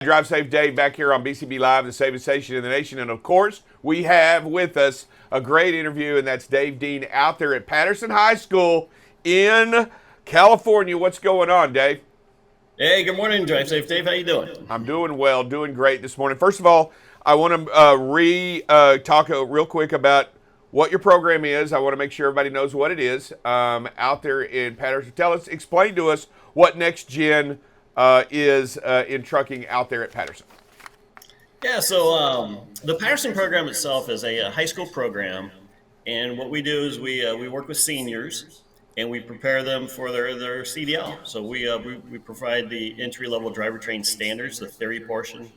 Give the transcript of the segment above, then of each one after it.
Drive Safe Dave back here on BCB Live, the safest station in the nation. And of course, we have with us a great interview, and that's Dave Dean out there at Patterson High School in California. What's going on, Dave? Hey, good morning, Drive Safe Dave. How you doing? I'm doing well, doing great this morning. First of all, I want to talk real quick about what your program is. I want to make sure everybody knows what it is out there in Patterson. Explain to us what Next Gen is in trucking out there at Patterson. Yeah, so the Patterson program itself is a high school program, and what we do is we work with seniors and we prepare them for their CDL. So we provide the entry level driver train standards, the theory portion,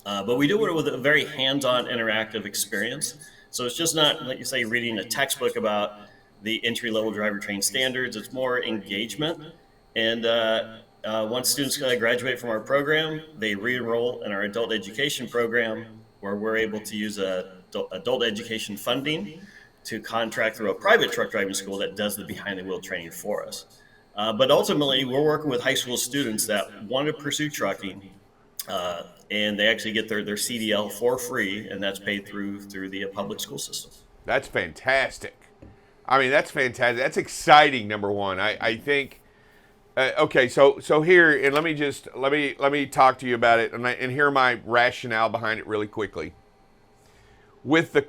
but we do it with a very hands-on interactive experience. So it's just not, like you say, reading a textbook about the entry level driver train standards. It's more engagement. And once students graduate from our program, they re-enroll in our adult education program, where we're able to use adult education funding to contract through a private truck driving school that does the behind the wheel training for us. But ultimately, we're working with high school students that want to pursue trucking, and they actually get their CDL for free, and that's paid through the public school system. That's fantastic. I mean, that's fantastic. That's exciting. Number one, I think. Okay, so here, and let me talk to you about it, and hear my rationale behind it really quickly. With the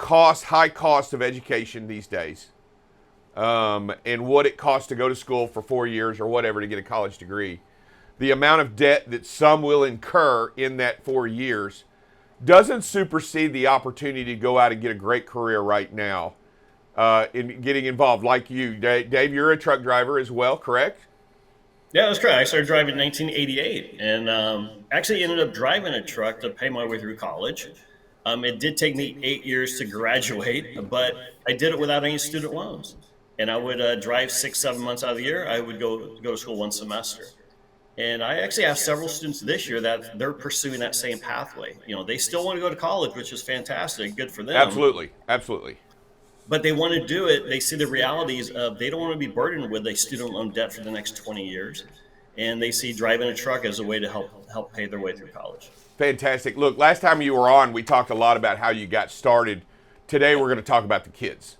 high cost of education these days, and what it costs to go to school for 4 years or whatever to get a college degree, the amount of debt that some will incur in that 4 years doesn't supersede the opportunity to go out and get a great career right now in getting involved like you. Dave, you're a truck driver as well, correct? Yeah, that's correct. I started driving in 1988, and actually ended up driving a truck to pay my way through college. It did take me 8 years to graduate, but I did it without any student loans. And I would drive 6, 7 months out of the year. I would go to school one semester. And I actually have several students this year that they're pursuing that same pathway. You know, they still want to go to college, which is fantastic, good for them. Absolutely, absolutely. But they want to do it. They see the realities of they don't want to be burdened with a student loan debt for the next 20 years. And they see driving a truck as a way to help pay their way through college. Fantastic. Look, last time you were on, we talked a lot about how you got started. Today, we're going to talk about the kids.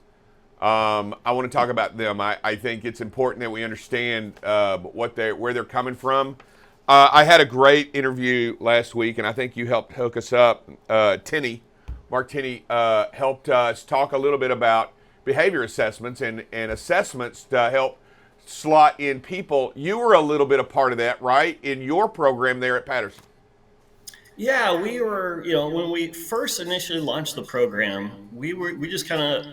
I want to talk about them. I think it's important that we understand where they're coming from. I had a great interview last week, and I think you helped hook us up. Mark Tenney helped us talk a little bit about behavior assessments and assessments to help slot in people. You were a little bit a part of that, right, in your program there at Patterson? Yeah, we were, when we first initially launched the program, we just kind of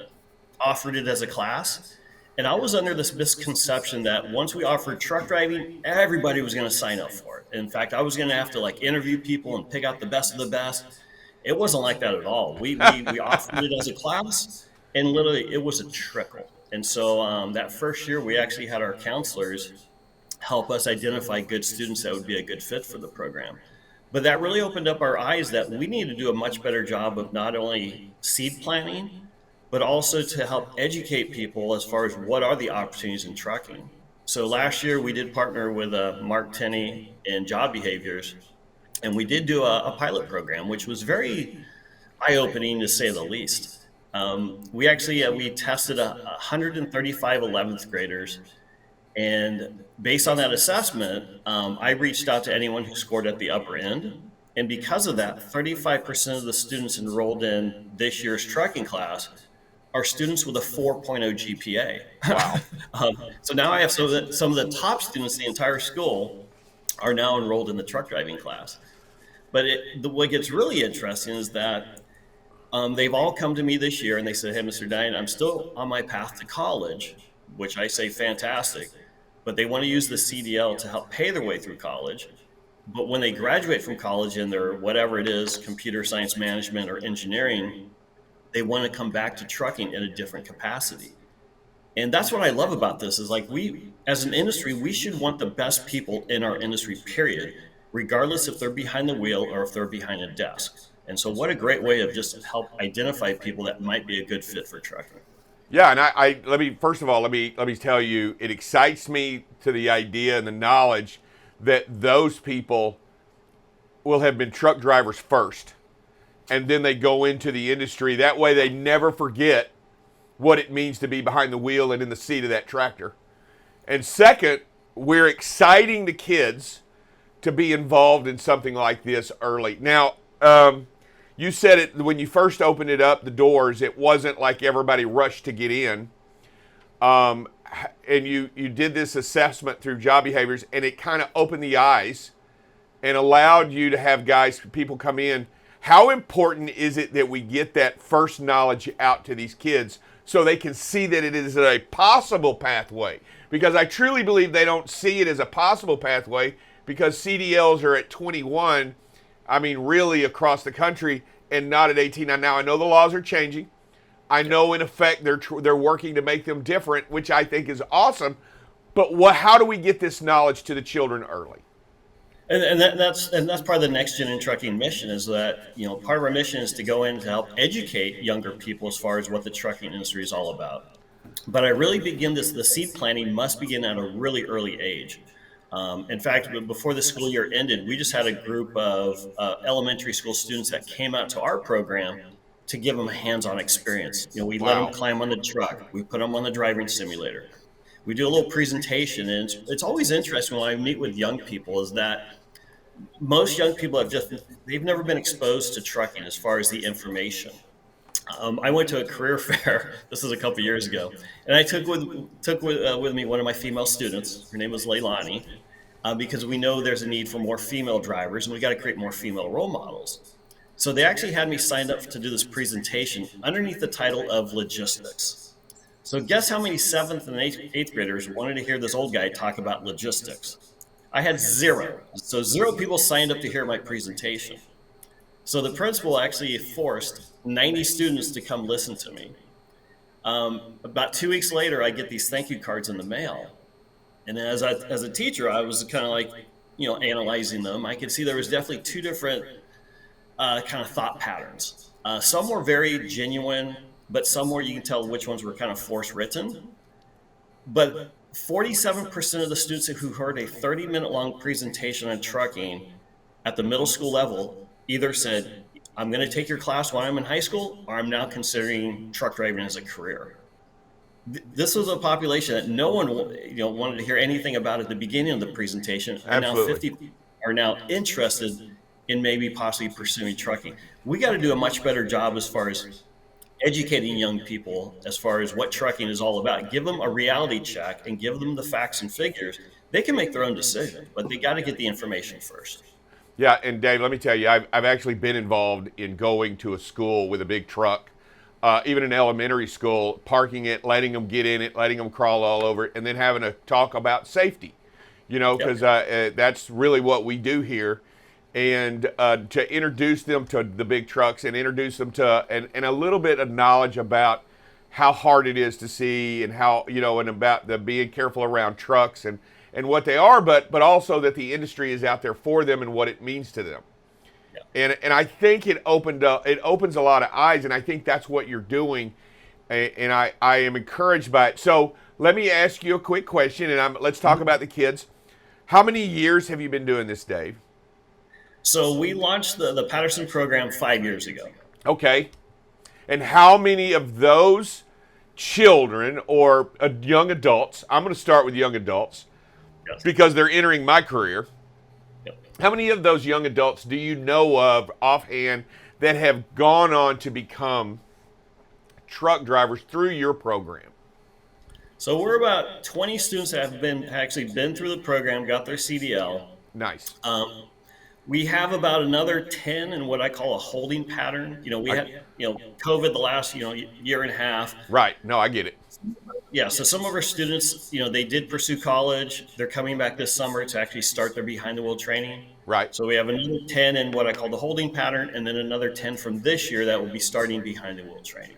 offered it as a class. And I was under this misconception that once we offered truck driving, everybody was going to sign up for it. In fact, I was going to have to interview people and pick out the best of the best. It wasn't like that at all. We offered it as a class, and literally it was a trickle. And so that first year, we actually had our counselors help us identify good students that would be a good fit for the program. But that really opened up our eyes that we need to do a much better job of not only seed planning, but also to help educate people as far as what are the opportunities in trucking. So last year, we did partner with Mark Tenney and Job Behaviors, and we did do a pilot program, which was very eye-opening to say the least. We actually we tested 135 11th graders, and based on that assessment, I reached out to anyone who scored at the upper end. And because of that, 35% of the students enrolled in this year's trucking class are students with a 4.0 GPA. Wow. So now I have some of the top students in the entire school are now enrolled in the truck driving class. But what gets really interesting is that they've all come to me this year and they said, "Hey, Mr. Dein, I'm still on my path to college," which I say fantastic, but they want to use the CDL to help pay their way through college. But when they graduate from college in their whatever it is, computer science management or engineering, they want to come back to trucking in a different capacity. And that's what I love about this is we, as an industry, we should want the best people in our industry, period, regardless if they're behind the wheel or if they're behind a desk. And so what a great way of just help identify people that might be a good fit for trucking. Yeah, and I let me first of all let me tell you, it excites me to the idea and the knowledge that those people will have been truck drivers first, and then they go into the industry. That way they never forget what it means to be behind the wheel and in the seat of that tractor. And second, we're exciting the kids to be involved in something like this early. Now, you said it when you first opened it up, the doors, it wasn't like everybody rushed to get in. And you did this assessment through job behaviors, and it kind of opened the eyes and allowed you to have people come in. How important is it that we get that first knowledge out to these kids so they can see that it is a possible pathway? Because I truly believe they don't see it as a possible pathway, because CDLs are at 21, I mean, really across the country, and not at 18. Now, I know the laws are changing. I know, in effect, they're working to make them different, which I think is awesome. But how do we get this knowledge to the children early? And that's part of the Next Gen in Trucking mission, is that, part of our mission is to go in to help educate younger people as far as what the trucking industry is all about. But I really the seed planting must begin at a really early age. In fact, before the school year ended, we just had a group of elementary school students that came out to our program to give them a hands-on experience. We let them climb on the truck. We put them on the driving simulator. We do a little presentation, and it's always interesting when I meet with young people is that most young people they've never been exposed to trucking as far as the information. I went to a career fair. This was a couple years ago, and I took with me one of my female students. Her name was Leilani, because we know there's a need for more female drivers, and we got to create more female role models. So they actually had me signed up to do this presentation underneath the title of logistics. So guess how many 7th and 8th graders wanted to hear this old guy talk about logistics? I had 0. So 0 people signed up to hear my presentation. So the principal actually forced 90 students to come listen to me. About 2 weeks later, I get these thank you cards in the mail. And as a teacher, I was kind of like, analyzing them. I could see there was definitely 2 different kind of thought patterns. Some were very genuine, but some were, you can tell which ones were kind of force written. But 47% of the students who heard a 30-minute long presentation on trucking at the middle school level either said, I'm going to take your class when I'm in high school, or I'm now considering truck driving as a career. This was a population that no one wanted to hear anything about at the beginning of the presentation. And now 50 are now interested in maybe possibly pursuing trucking. We got to do a much better job as far as educating young people as far as what trucking is all about. Give them a reality check and give them the facts and figures. They can make their own decision, but they got to get the information first. Yeah, and Dave, let me tell you, I've actually been involved in going to a school with a big truck, even an elementary school, parking it, letting them get in it, letting them crawl all over it, and then having a talk about safety, because that's really what we do here. And to introduce them to the big trucks and introduce them to and a little bit of knowledge about how hard it is to see, and how, and about the being careful around trucks and what they are, but also that the industry is out there for them and what it means to them. Yeah. And I think it opens a lot of eyes, and I think that's what you're doing, and I am encouraged by it. So let me ask you a quick question, and let's talk about the kids. How many years have you been doing this, Dave? So we launched the Patterson program 5 years ago. Okay. And how many of those children or young adults, I'm going to start with young adults, yes, because they're entering my career. Yep. How many of those young adults do you know of offhand that have gone on to become truck drivers through your program? So we're about 20 students that have actually been through the program, got their CDL. Nice. We have about another 10 in what I call a holding pattern. We had, COVID the last, year and a half. Right. No, I get it. Yeah. So some of our students, they did pursue college. They're coming back this summer to actually start their behind the wheel training. Right. So we have another 10 in what I call the holding pattern, and then another 10 from this year that will be starting behind the wheel training.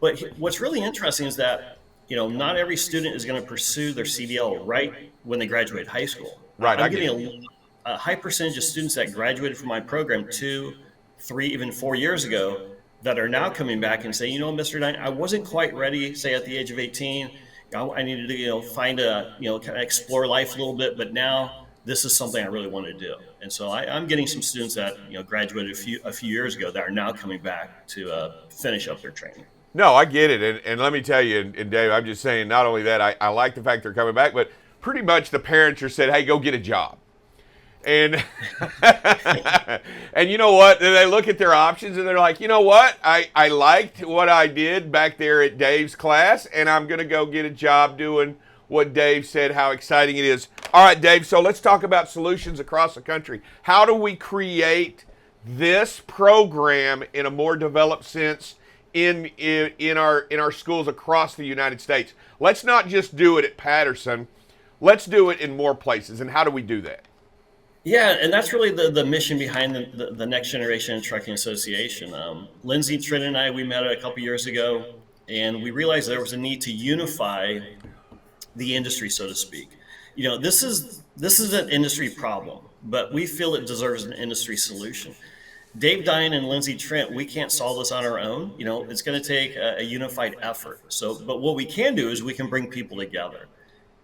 But what's really interesting is that, not every student is going to pursue their CDL right when they graduate high school. Right. I'm getting a high percentage of students that graduated from my program 2, 3, even 4 years ago that are now coming back and say, Mr. Dein, I wasn't quite ready, say at the age of 18. I needed to, find kind of explore life a little bit, but now this is something I really want to do. And so I'm getting some students that graduated a few years ago that are now coming back to finish up their training. No, I get it. And let me tell you, and Dave, I'm just saying, not only that, I like the fact they're coming back, but pretty much the parents are said, hey, go get a job. And and you know what? They look at their options and they're like, you know what? I liked what I did back there at Dave's class, and I'm going to go get a job doing what Dave said, how exciting it is. All right, Dave, so let's talk about solutions across the country. How do we create this program in a more developed sense in our schools across the United States? Let's not just do it at Patterson. Let's do it in more places. And how do we do that? Yeah, and that's really the mission behind the Next Generation Trucking Association. Lindsay, Trent, and I, we met a couple years ago, and we realized there was a need to unify the industry, so to speak. This is an industry problem, but we feel it deserves an industry solution. Dave, Dein, and Lindsay, Trent, we can't solve this on our own. It's going to take a unified effort. But what we can do is we can bring people together.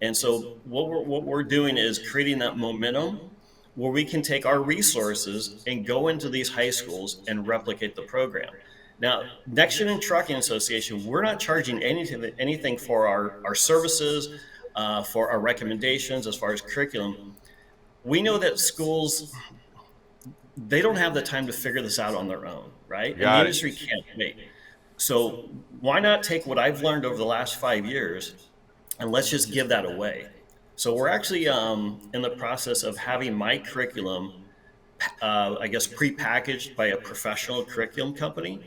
And so what we're doing is creating that momentum where we can take our resources and go into these high schools and replicate the program. Now, Next Gen Trucking Association, we're not charging anything for our services, for our recommendations as far as curriculum. We know that schools, they don't have the time to figure this out on their own, right? And the industry can't wait. So why not take what I've learned over the last 5 years and let's just give that away? So we're actually in the process of having my curriculum, prepackaged by a professional curriculum company.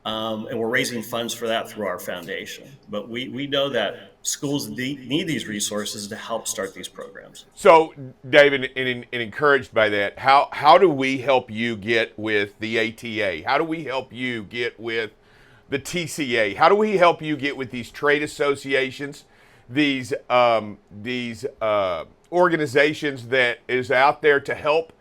And we're raising funds for that through our foundation. But we know that schools need these resources to help start these programs. So, David, and encouraged by that, how do we help you get with the ATA? How do we help you get with the TCA? How do we help you get with these trade associations, these organizations that is out there to help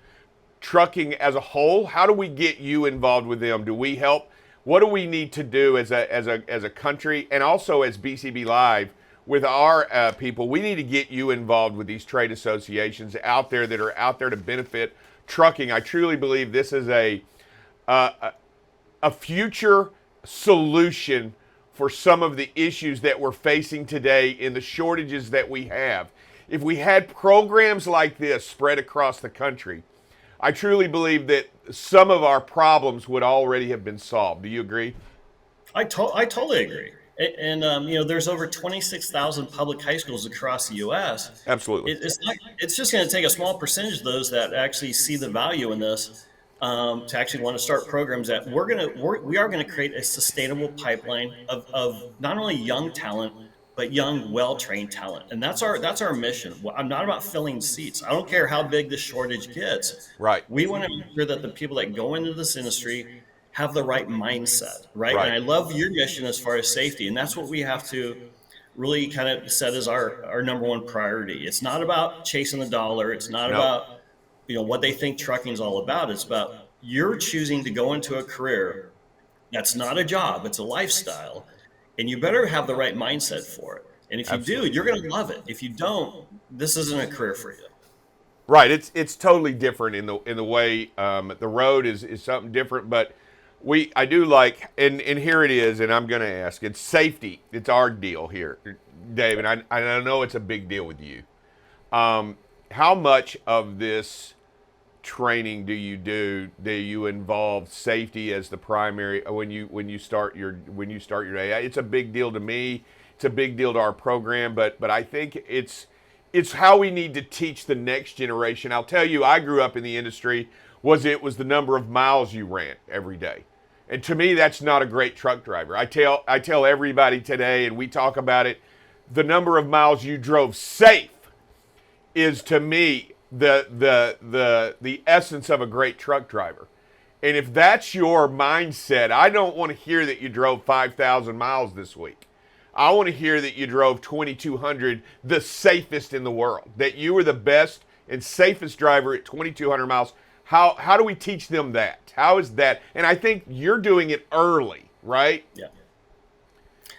trucking as a whole? How do we get you involved with them? Do we help? What do we need to do as a country, and also as BCB Live with our people? We need to get you involved with these trade associations out there that are out there to benefit trucking. I truly believe this is a future solution for some of the issues that we're facing today in the shortages that we have. If we had programs like this spread across the country, I truly believe that some of our problems would already have been solved. Do you agree? I totally agree. And there's over 26,000 public high schools across the U.S. Absolutely. It's just going to take a small percentage of those that actually see the value in this to actually want to start programs that we are going to create a sustainable pipeline of not only young talent, but young, well-trained talent. And that's our mission. I'm not about filling seats. I don't care how big the shortage gets. Right. We want to make sure that the people that go into this industry have the right mindset, right? And I love your mission as far as safety. And that's what we have to really kind of set as our number one priority. It's not about chasing the dollar. It's not about, what they think trucking is all about. It's about you're choosing to go into a career that's not a job, it's a lifestyle. And you better have the right mindset for it. And if you do, you're going to love it. If you don't, this isn't a career for you. Right. It's totally different in the way the road is something different. But I do like, and here it is, and I'm going to ask. It's safety. It's our deal here, Dave. And I know it's a big deal with you. How much of this training do you involve safety as the primary when you start your day? It's a big deal to me. It's a big deal to our program, but I think it's how we need to teach the next generation. I'll tell you, I grew up in the industry. It was the number of miles you ran every day, and to me, that's not a great truck driver. I tell everybody today, and we talk about it. The number of miles you drove safe is, to me, the essence of a great truck driver. And if that's your mindset, I don't want to hear that you drove 5,000 miles this week. I want to hear that you drove 2,200, the safest in the world, that you were the best and safest driver at 2,200 miles. How do we teach them that? How is that? And I think you're doing it early, right? Yeah.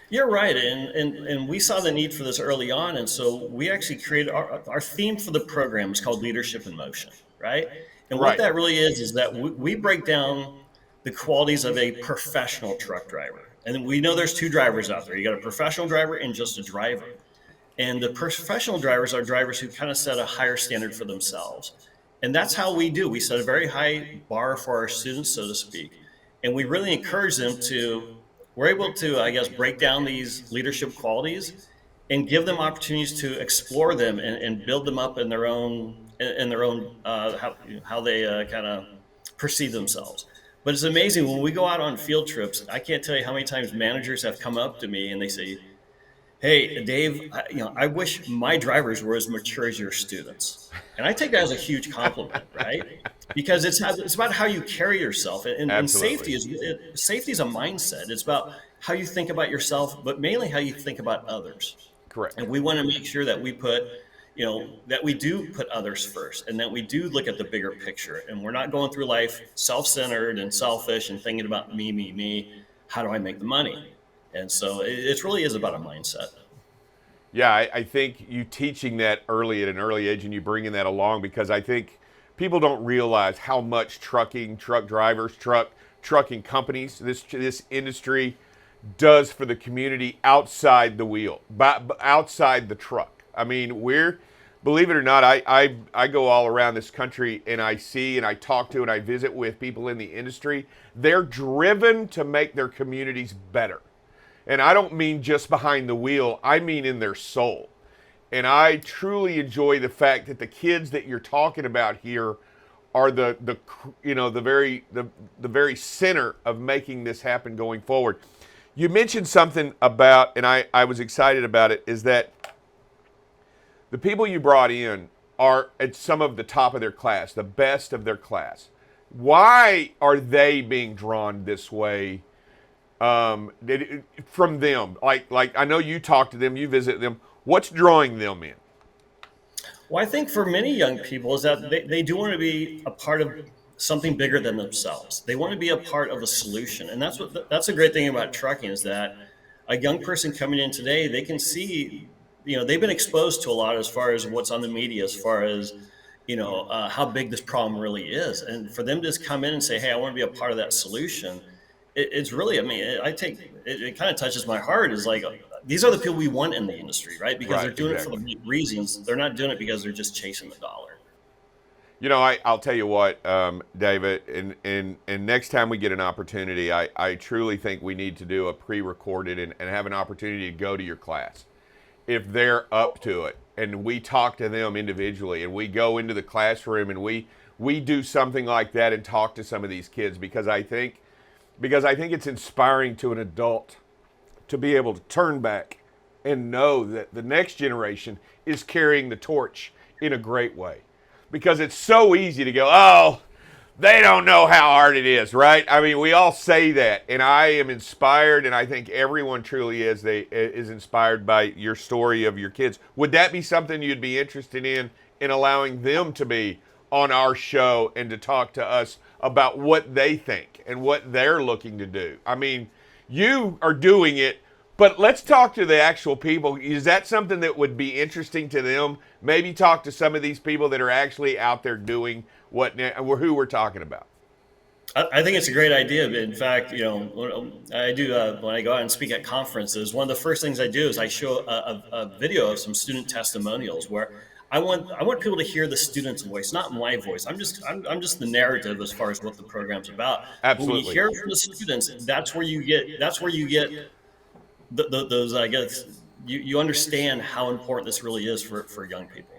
You're right, and we saw the need for this early on, and so we actually created our theme for the program is called Leadership in Motion, right? And what Right. that really is that we break down the qualities of a professional truck driver, and we know there's two drivers out there. You got a professional driver and just a driver, and the professional drivers are drivers who kind of set a higher standard for themselves, and that's how we do. We set a very high bar for our students, so to speak, and we really encourage them to we're able to, I guess, break down these leadership qualities and give them opportunities to explore them and build them up in their own how they kind of perceive themselves. But it's amazing when we go out on field trips. I can't tell you how many times managers have come up to me and they say, "Hey, Dave, I wish my drivers were as mature as your students," and I take that as a huge compliment, right? Because it's about how you carry yourself, and Absolutely. safety is a mindset. It's about how you think about yourself, but mainly how you think about others. Correct. And we want to make sure that we put, that we do put others first, and that we do look at the bigger picture, and we're not going through life self-centered and selfish and thinking about me, me, me. How do I make the money? And so it really is about a mindset. Yeah, I think you teaching that early at an early age and you bringing that along because I think people don't realize how much trucking, truck drivers, trucking companies, this industry does for the community outside the wheel, outside the truck. I mean, believe it or not, I go all around this country and I see and I talk to and I visit with people in the industry. They're driven to make their communities better. And I don't mean just behind the wheel, I mean in their soul. And I truly enjoy the fact that the kids that you're talking about here are the very center of making this happen going forward. You mentioned something about, and I was excited about it, is that the people you brought in are at some of the top of their class, the best of their class. Why are they being drawn this way from them? Like I know you talk to them, you visit them. What's drawing them in? Well, I think for many young people is that they do want to be a part of something bigger than themselves. They want to be a part of a solution. And that's a great thing about trucking is that a young person coming in today, they can see, they've been exposed to a lot as far as what's on the media, as far as, how big this problem really is. And for them to just come in and say, "Hey, I want to be a part of that solution," it's really, I mean, it kind of touches my heart is like, these are the people we want in the industry, right? Because they're Right, doing it for exactly. the right reasons. They're not doing it because they're just chasing the dollar. I'll tell you what, David, and next time we get an opportunity, I truly think we need to do a pre-recorded and have an opportunity to go to your class if they're up to it, and we talk to them individually, and we go into the classroom and we do something like that and talk to some of these kids because I think it's inspiring to an adult to be able to turn back and know that the next generation is carrying the torch in a great way. Because it's so easy to go, "Oh, they don't know how hard it is," right? I mean, we all say that, and I am inspired, and I think everyone truly is inspired by your story of your kids. Would that be something you'd be interested in allowing them to be on our show and to talk to us about what they think and what they're looking to do? I mean, you are doing it, but let's talk to the actual people. Is that something that would be interesting to them? Maybe talk to some of these people that are actually out there doing who we're talking about. I think it's a great idea. In fact, I do when I go out and speak at conferences. One of the first things I do is I show a video of some student testimonials where I want people to hear the student's voice, not my voice. I'm just the narrative as far as what the program's about. But when you Absolutely. hear from the students, that's where you get those. I guess you understand how important this really is for young people.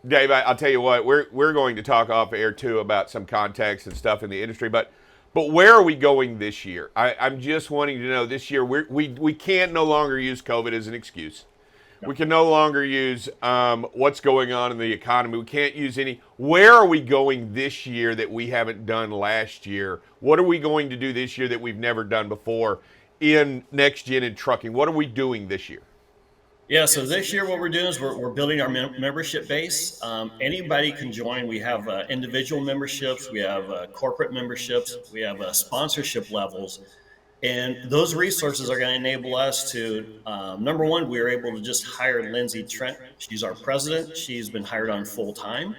Dave, I'll tell you what, we're going to talk off air too about some contacts and stuff in the industry, but where are we going this year? I'm just wanting to know this year. We can't no longer use COVID as an excuse. We can no longer use what's going on in the economy. We can't use any. Where are we going this year that we haven't done last year? What are we going to do this year that we've never done before in next gen and trucking? What are we doing this year? Yeah, so this year what we're doing is we're building our membership base. Anybody can join. We have individual memberships, we have corporate memberships, we have sponsorship levels. And those resources are going to enable us to, number one, we were able to just hire Lindsay Trent. She's our president. She's been hired on full time.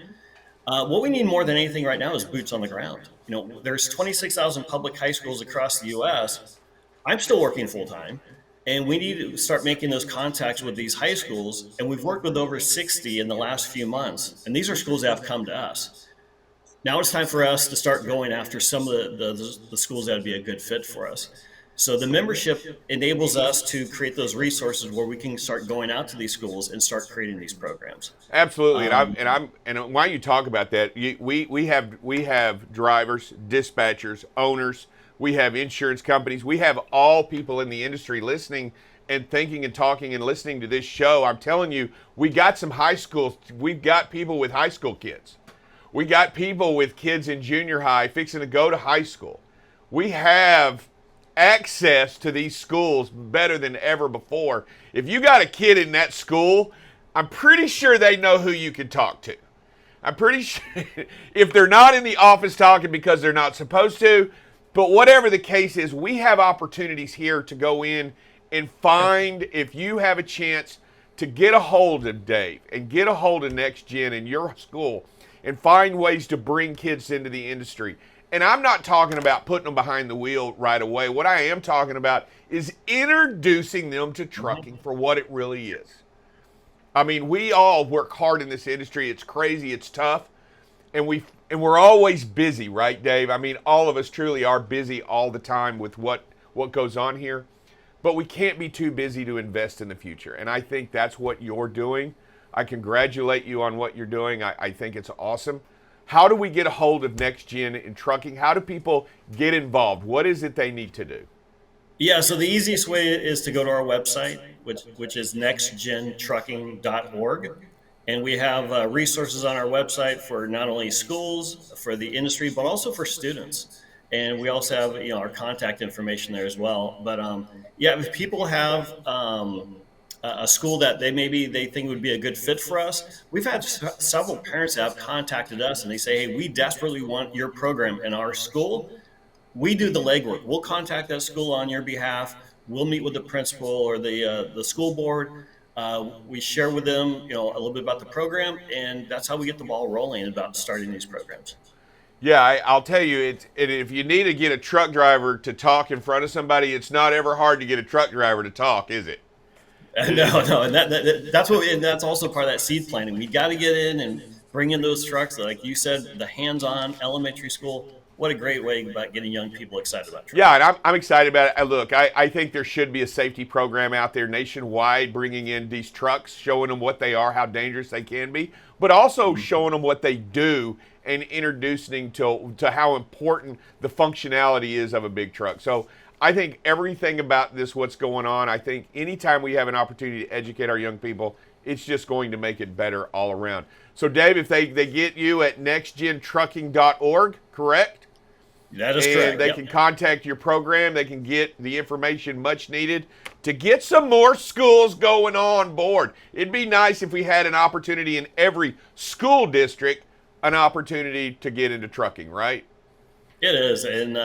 What we need more than anything right now is boots on the ground. There's 26,000 public high schools across the U.S. I'm still working full time, and we need to start making those contacts with these high schools. And we've worked with over 60 in the last few months, and these are schools that have come to us. Now it's time for us to start going after some of the schools that would be a good fit for us. So the membership enables us to create those resources where we can start going out to these schools and start creating these programs. Absolutely, and while you talk about that, we have drivers, dispatchers, owners, we have insurance companies, we have all people in the industry listening and thinking and talking and listening to this show. I'm telling you, we got some high schools. We've got people with high school kids. We got people with kids in junior high fixing to go to high school. We have access to these schools better than ever before. If you got a kid in that school, I'm pretty sure they know who you can talk to. I'm pretty sure if they're not in the office talking because they're not supposed to, but whatever the case is, we have opportunities here to go in and find, if you have a chance to get a hold of Dave and get a hold of Next Gen in your school and find ways to bring kids into the industry. And I'm not talking about putting them behind the wheel right away. What I am talking about is introducing them to trucking for what it really is. I mean, we all work hard in this industry. It's crazy, it's tough, and we're always busy, right, Dave? I mean, all of us truly are busy all the time with what goes on here. But we can't be too busy to invest in the future. And I think that's what you're doing. I congratulate you on what you're doing. I think it's awesome. How do we get a hold of Next Gen in trucking? How do people get involved? What is it they need to do? Yeah, so the easiest way is to go to our website, which is nextgentrucking.org. And we have resources on our website for not only schools, for the industry, but also for students. And we also have our contact information there as well. But if people have a school that they think would be a good fit for us. We've had several parents that have contacted us and they say, hey, we desperately want your program in our school. We do the legwork. We'll contact that school on your behalf. We'll meet with the principal or the school board. We share with them, a little bit about the program, and that's how we get the ball rolling about starting these programs. Yeah, I'll tell you, if you need to get a truck driver to talk in front of somebody, it's not ever hard to get a truck driver to talk, is it? No, and that's also part of that seed planning. We got to get in and bring in those trucks, like you said, the hands-on elementary school. What a great way about getting young people excited about trucks. Yeah, and I'm excited about it. Look, I think there should be a safety program out there nationwide, bringing in these trucks, showing them what they are, how dangerous they can be, but also showing them what they do and introducing to how important the functionality is of a big truck. So I think everything about this, what's going on, I think anytime we have an opportunity to educate our young people, it's just going to make it better all around. So Dave, if they get you at nextgentrucking.org, correct? That is correct. And they can contact your program. They can get the information much needed to get some more schools going on board. It'd be nice if we had an opportunity in every school district, an opportunity to get into trucking, right? It is, and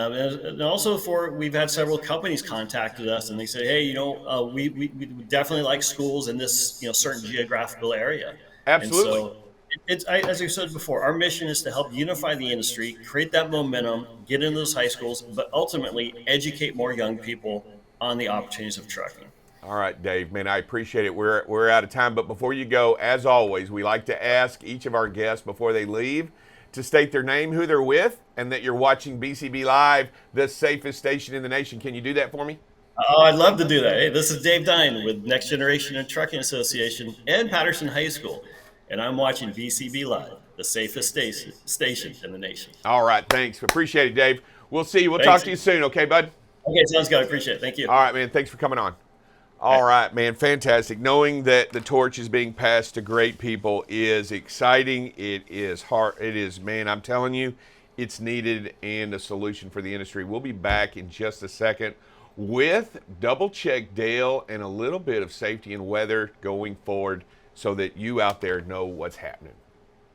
also we've had several companies contacted us, and they say, hey, we definitely like schools in this certain geographical area. Absolutely. And so as you said before, our mission is to help unify the industry, create that momentum, get into those high schools, but ultimately educate more young people on the opportunities of trucking. All right, Dave, man, I appreciate it. We're out of time, but before you go, as always, we like to ask each of our guests before they leave to state their name, who they're with, and that you're watching BCB Live, the safest station in the nation. Can you do that for me? Oh, I'd love to do that. Hey, this is Dave Dein with Next Generation and Trucking Association and Patterson High School, and I'm watching BCB Live, the safest station in the nation. All right, thanks. Appreciate it, Dave. We'll see you. We'll talk to you soon, okay, bud? Okay, sounds good. I appreciate it. Thank you. All right, man. Thanks for coming on. All right, man. Fantastic. Knowing that the torch is being passed to great people is exciting. It is hard. It is, man, I'm telling you, it's needed and a solution for the industry. We'll be back in just a second with Double Check Dale and a little bit of safety and weather going forward so that you out there know what's happening.